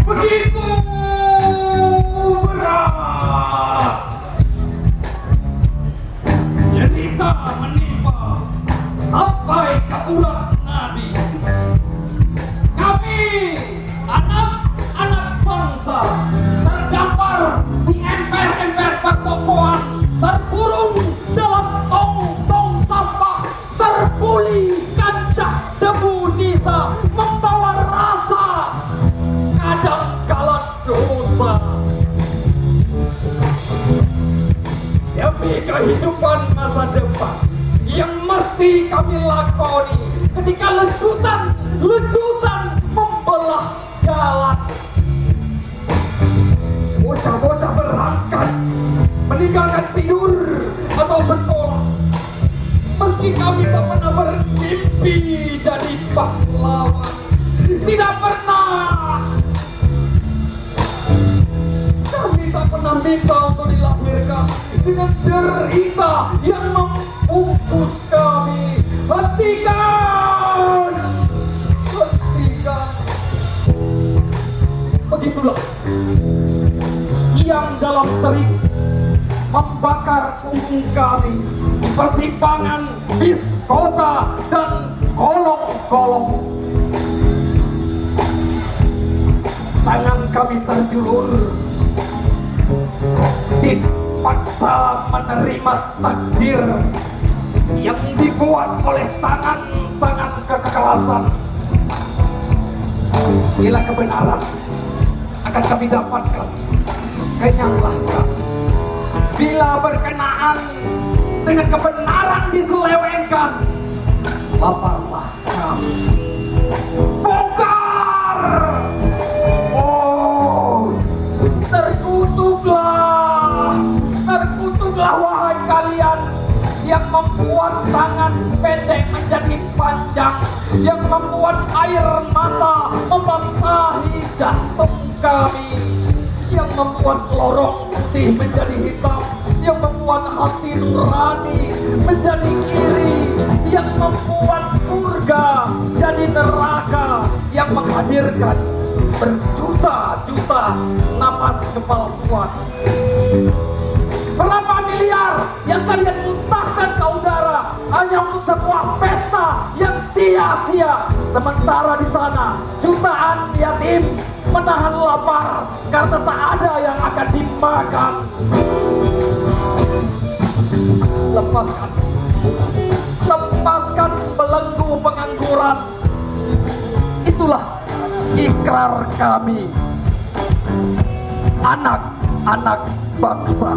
begitu berat. Cerita menimpa sampai ke urat nadi. Kami anak-anak bangsa terdampar di emper-emper pertokoan, terkurung dalam tong-tong sampah, terbuli kancah debu nisa, membawa rasa kadangkala dosa. Demi kehidupan masa depan yang mesti kami lakoni ketika lecutan membelah jalan. Bocah-bocah berangkat meninggalkan tidur atau sekolah. Meski kami tak pernah bermimpi jadi pahlawan, tidak pernah. Kami tak pernah minta untuk dilahirkan dengan derita yang membungkus kami. Hentikan! Begitulah siang dalam terik membakar punggung kami di persimpangan bis kota dan kolong-kolong. Tangan kami terjulur, dipaksa menerima takdir yang dibuat oleh tangan-tangan kekerasan. Bila kebenaran akan kami dapatkan, kenyanglah kami. Bila berkenaan dengan kebenaran diselewengkan, laparlah kami. Bongkar! Oh, terkutuklah wahai kalian yang membuat tangan pendek menjadi panjang, yang membuat air mata membasahi jantung kami, yang membuat lorong putih menjadi hitam, yang membuat hati nurani menjadi iri, yang membuat surga jadi neraka, yang menghadirkan berjuta-juta napas kepalsuan. Berapa miliar yang kalian muntahkan ke udara hanya untuk sebuah pesta yang sia-sia, sementara di sana jutaan yatim menahan lapar karena tak ada yang akan dimakan. Lepaskan belenggu pengangguran. Itulah ikrar kami, anak-anak bangsa.